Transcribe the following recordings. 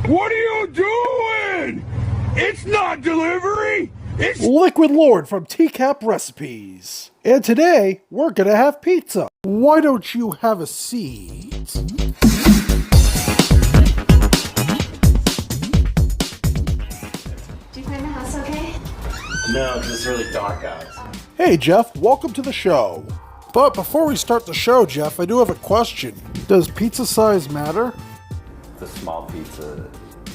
What are you doing? It's not delivery. It's Liquid Lord from Tcap Recipes. And today, we're gonna have pizza. Why don't you have a seat? Do you find the house okay? No, because it's really dark out. Hey Jeff, welcome to the show. But before we start the show, Jeff, I do have a question. Does pizza size matter? The small pizza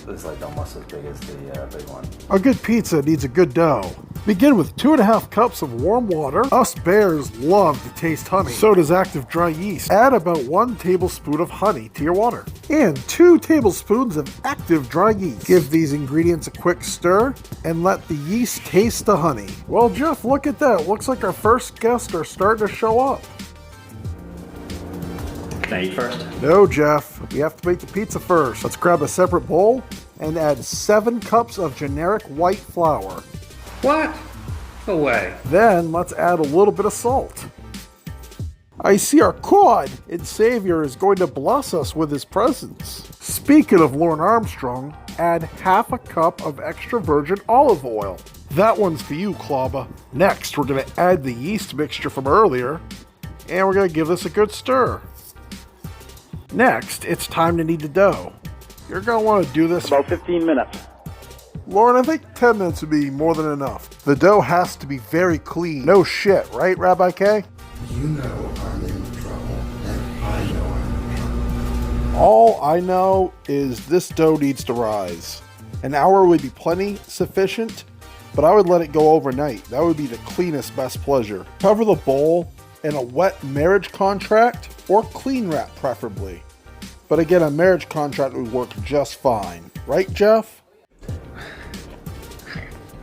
is like almost as big as the big one. A good pizza needs a good dough. Begin with 2.5 cups of warm water. Us bears love to taste honey. So does active dry yeast. Add about 1 tablespoon of honey to your water. And 2 tablespoons of active dry yeast. Give these ingredients a quick stir and let the yeast taste the honey. Well, Jeff, look at that. Looks like our first guests are starting to show up. Can I eat first? No, Jeff. We have to make the pizza first. Let's grab a separate bowl and add 7 cups of generic white flour. What? No way. Then let's add a little bit of salt. I see our God and Savior is going to bless us with his presence. Speaking of Lauren Armstrong, add half a cup of extra virgin olive oil. That one's for you, Clauba. Next, we're going to add the yeast mixture from earlier, and we're going to give this a good stir. Next, it's time to knead the dough. You're going to want to do this About 15 minutes. Lauren, I think 10 minutes would be more than enough. The dough has to be very clean. No shit, right, Rabbi K? You know I'm in trouble, and I know I'm in trouble. All I know is this dough needs to rise. An hour would be plenty sufficient, but I would let it go overnight. That would be the cleanest best pleasure. Cover the bowl in a wet marriage contract or clean wrap preferably. But again, a marriage contract would work just fine. Right, Jeff?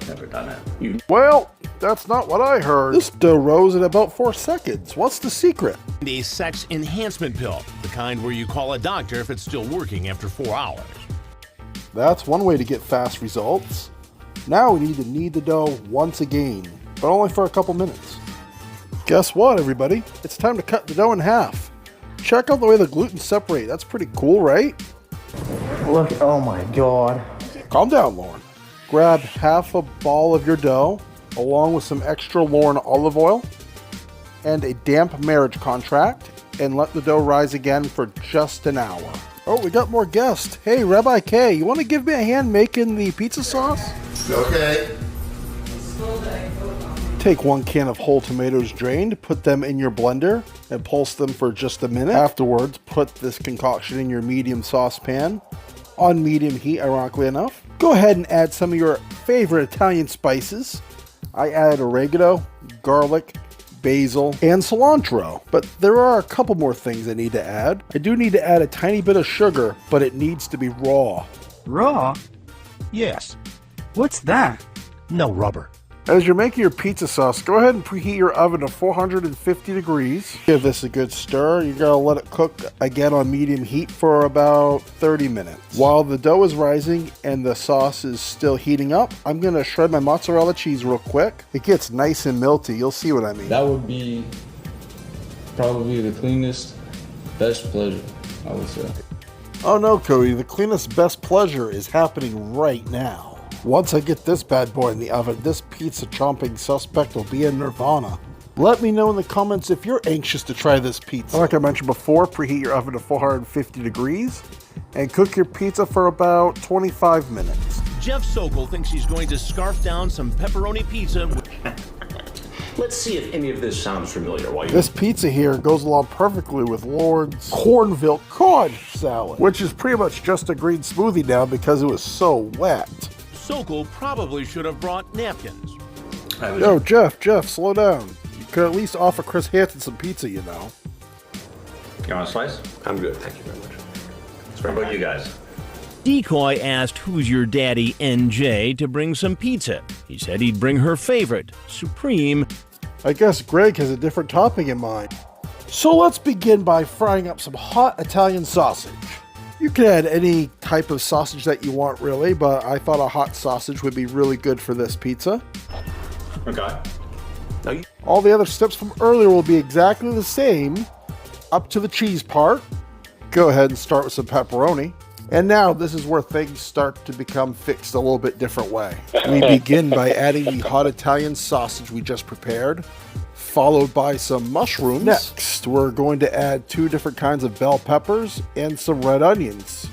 Never done it. Well, that's not what I heard. This dough rose in about 4 seconds. What's the secret? A sex enhancement pill, the kind where you call a doctor if it's still working after 4 hours. That's one way to get fast results. Now we need to knead the dough once again, but only for a couple minutes. Guess what, everybody? It's time to cut the dough in half. Check out the way the gluten separate. That's pretty cool, right? Look, oh my god. Calm down, Lauren. Grab half a ball of your dough, along with some extra Lauren olive oil, and a damp marriage contract, and let the dough rise again for just an hour. Oh, we got more guests. Hey, Rabbi K, you want to give me a hand making the pizza sauce? Okay. Take 1 can of whole tomatoes drained, put them in your blender, and pulse them for just a minute. Afterwards, put this concoction in your medium saucepan, on medium heat, ironically enough. Go ahead and add some of your favorite Italian spices. I added oregano, garlic, basil, and cilantro. But there are a couple more things I need to add. I do need to add a tiny bit of sugar, but it needs to be raw. Raw? Yes. What's that? No rubber. As you're making your pizza sauce, go ahead and preheat your oven to 450 degrees. Give this a good stir. You're going to let it cook again on medium heat for about 30 minutes. While the dough is rising and the sauce is still heating up, I'm going to shred my mozzarella cheese real quick. It gets nice and melty. You'll see what I mean. That would be probably the cleanest, best pleasure, I would say. Oh no, Cody. The cleanest, best pleasure is happening right now. Once I get this bad boy in the oven, this pizza chomping suspect will be in nirvana. Let me know in the comments if you're anxious to try this pizza. Like I mentioned before, preheat your oven to 450 degrees and cook your pizza for about 25 minutes. Jeff Sokol thinks he's going to scarf down some pepperoni pizza. Let's see if any of this sounds familiar. This pizza here goes along perfectly with Lauren's cornville cod salad, which is pretty much just a green smoothie now because it was so wet. Sokol probably should have brought napkins. Yo, Jeff, slow down. You could at least offer Chris Hansen some pizza, you know. You want a slice? I'm good, thank you very much. What about you guys? Decoy asked Who's Your Daddy NJ to bring some pizza. He said he'd bring her favorite, Supreme. I guess Greg has a different topping in mind. So let's begin by frying up some hot Italian sausage. You can add any type of sausage that you want, really, but I thought a hot sausage would be really good for this pizza. Okay. All the other steps from earlier will be exactly the same, up to the cheese part. Go ahead and start with some pepperoni. And now this is where things start to become fixed a little bit different way. We begin by adding the hot Italian sausage we just prepared, followed by some mushrooms. Next, we're going to add 2 different kinds of bell peppers and some red onions.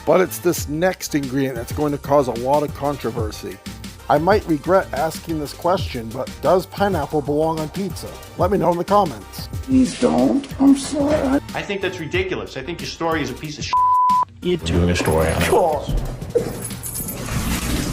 But it's this next ingredient that's going to cause a lot of controversy. I might regret asking this question, but does pineapple belong on pizza? Let me know in the comments. Please don't. I'm sorry. I think that's ridiculous. I think your story is a piece of shit. It took a story on it.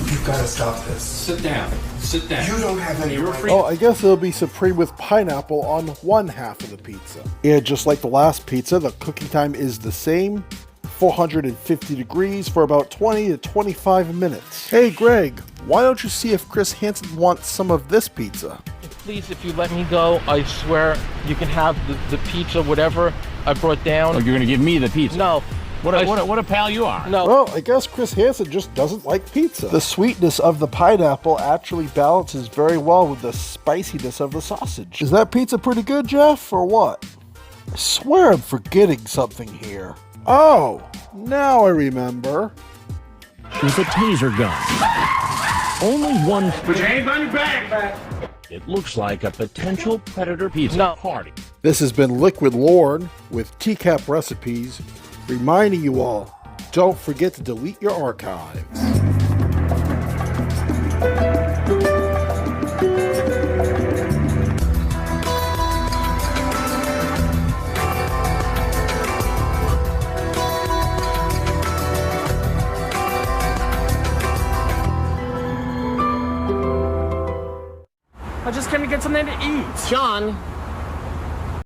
You've got to stop this. Sit down. Sit down. You don't have any right. Oh, I guess it'll be supreme with pineapple on one half of the pizza. And just like the last pizza, the cooking time is the same. 450 degrees for about 20 to 25 minutes. Hey Greg, why don't you see if Chris Hansen wants some of this pizza? Please, if you let me go, I swear you can have the pizza, whatever I brought down. Oh, you're gonna give me the pizza? No. What a pal you are. No. Well, I guess Chris Hansen just doesn't like pizza. The sweetness of the pineapple actually balances very well with the spiciness of the sausage. Is that pizza pretty good, Jeff, or what? I swear I'm forgetting something here. Oh, now I remember. With a taser gun. Only one. Put your hands on your back. It looks like a potential predator pizza party. This has been Liquid Lorne with Tcap Recipes, reminding you all, don't forget to delete your archives. I just came to get something to eat. John,